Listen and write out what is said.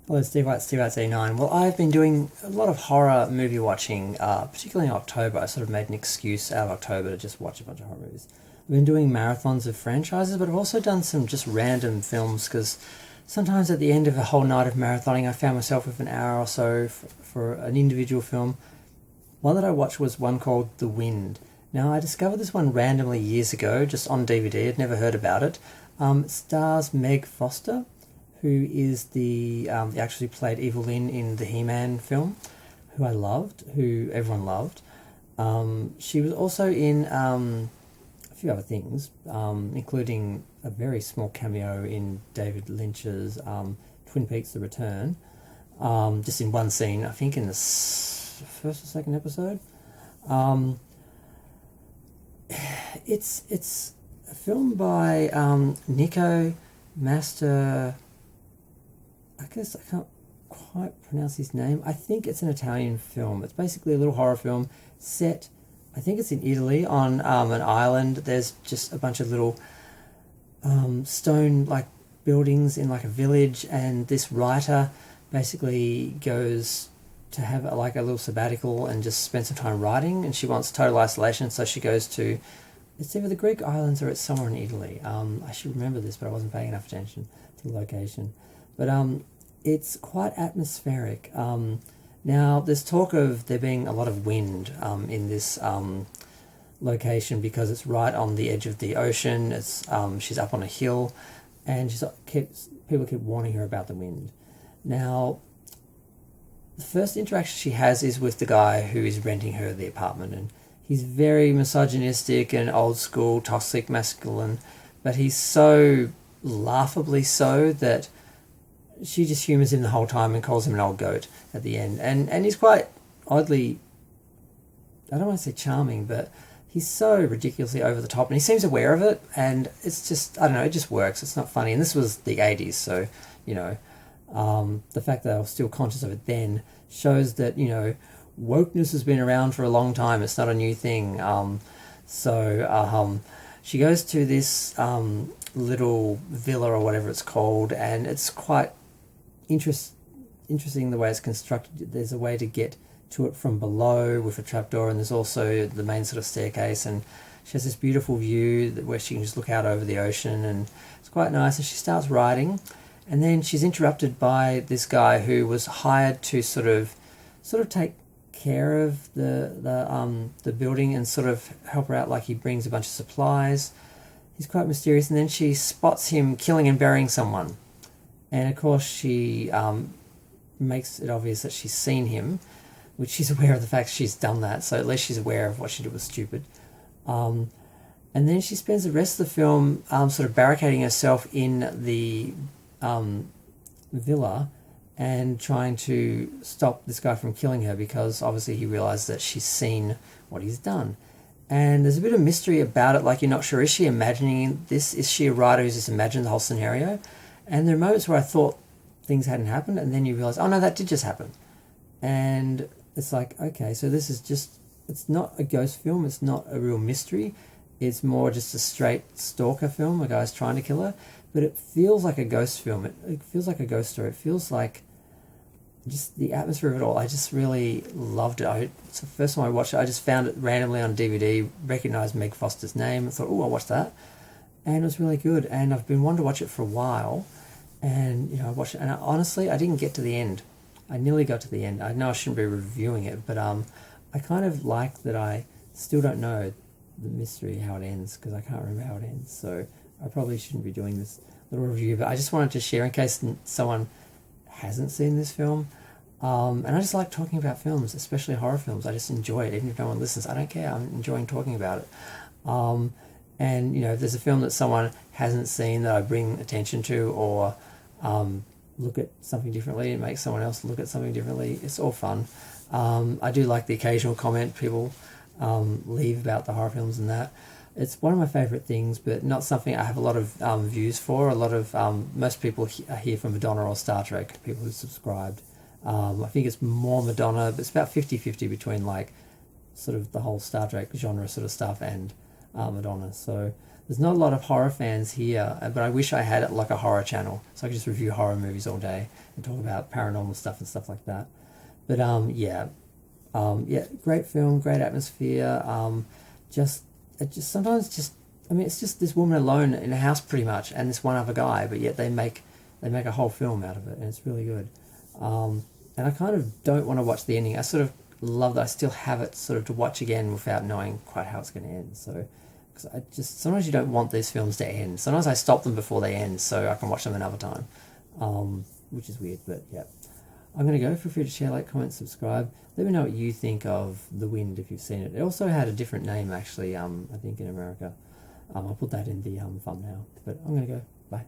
Hello, Steve White, Steve White's 89. Well, I've been doing a lot of horror movie watching, particularly in October. I sort of made an excuse out of October to just watch a bunch of horror movies. I've been doing marathons of franchises, but I've also done some just random films because sometimes at the end of a whole night of marathoning, I found myself with an hour or so for an individual film. One that I watched was one called The Wind. Now, I discovered this one randomly years ago, just on DVD. I'd never heard about it. It stars Meg Foster, who is the actress who played Evelyn in the He-Man film, who I loved, who everyone loved. She was also in a few other things, including a very small cameo in David Lynch's Twin Peaks: The Return, just in one scene, I think in the first or second episode. It's a film by Nico Master. I guess I can't quite pronounce his name. I think it's an Italian film. It's basically a little horror film set, I think it's in Italy, on an island. There's just a bunch of little stone like buildings in like a village, and this writer basically goes to have a little sabbatical and just spend some time writing, and she wants total isolation, so she goes to, it's either the Greek islands or it's somewhere in Italy. I should remember this, but I wasn't paying enough attention to the location. But it's quite atmospheric. Now, there's talk of there being a lot of wind in this location because it's right on the edge of the ocean. It's she's up on a hill, and people keep warning her about the wind. Now, the first interaction she has is with the guy who is renting her the apartment, and he's very misogynistic and old school, toxic, masculine, but he's so laughably so that she just humours him the whole time and calls him an old goat at the end. And he's quite oddly, I don't want to say charming, but he's so ridiculously over the top, and he seems aware of it, and it's just, I don't know, it just works. It's not funny. And this was the 80s, so, the fact that I was still conscious of it then shows that, wokeness has been around for a long time. It's not a new thing. She goes to this little villa or whatever it's called, and it's quite interesting the way it's constructed. There's a way to get to it from below with a trapdoor, and there's also the main sort of staircase, and she has this beautiful view where she can just look out over the ocean, and it's quite nice. And she starts writing, and then she's interrupted by this guy who was hired to sort of take care of the building and sort of help her out. Like, he brings a bunch of supplies. He's quite mysterious, and then she spots him killing and burying someone, and of course she makes it obvious that she's seen him, which she's aware of the fact she's done that, so at least she's aware of what she did was stupid. And then she spends the rest of the film sort of barricading herself in the villa and trying to stop this guy from killing her, because obviously he realizes that she's seen what he's done. And there's a bit of mystery about it, like you're not sure, is she imagining this? Is she a writer who's just imagined the whole scenario? And there are moments where I thought things hadn't happened, and then you realise, oh no, that did just happen. And it's like, okay, so this is just, it's not a ghost film, it's not a real mystery, it's more just a straight stalker film, a guy's trying to kill her, but it feels like a ghost film, it feels like a ghost story, it feels like just the atmosphere of it all. I just really loved it. It's the first time I watched it, I just found it randomly on DVD, recognised Meg Foster's name, I thought, oh, I'll watch that, and it was really good, and I've been wanting to watch it for a while, and I watched it, and honestly, I didn't get to the end. I nearly got to the end. I know I shouldn't be reviewing it, but I kind of like that I still don't know the mystery, how it ends, because I can't remember how it ends, so I probably shouldn't be doing this little review, but I just wanted to share in case someone hasn't seen this film. And I just like talking about films, especially horror films. I just enjoy it, even if no one listens. I don't care. I'm enjoying talking about it. And if there's a film that someone hasn't seen that I bring attention to, or look at something differently and make someone else look at something differently, it's all fun. I do like the occasional comment people leave about the horror films and that. It's one of my favourite things, but not something I have a lot of views for. A lot of most people are here for Madonna or Star Trek, people who subscribed. I think it's more Madonna, but it's about 50-50 between like sort of the whole Star Trek genre sort of stuff and Madonna. So There's not a lot of horror fans here, but I wish I had it like a horror channel, so I could just review horror movies all day and talk about paranormal stuff and stuff like that. But yeah, great film, great atmosphere. Just it just sometimes just I mean, it's just this woman alone in a house pretty much, and this one other guy, but yet they make a whole film out of it, and it's really good. And I kind of don't want to watch the ending. I sort of love that I still have it sort of to watch again without knowing quite how it's going to end. So, because I just sometimes you don't want these films to end. Sometimes I stop them before they end so I can watch them another time, which is weird. But yeah, I'm going to go. Feel free to share, like, comment, subscribe. Let me know what you think of The Wind if you've seen it. It also had a different name actually. I think in America. I'll put that in the thumbnail. But I'm going to go. Bye.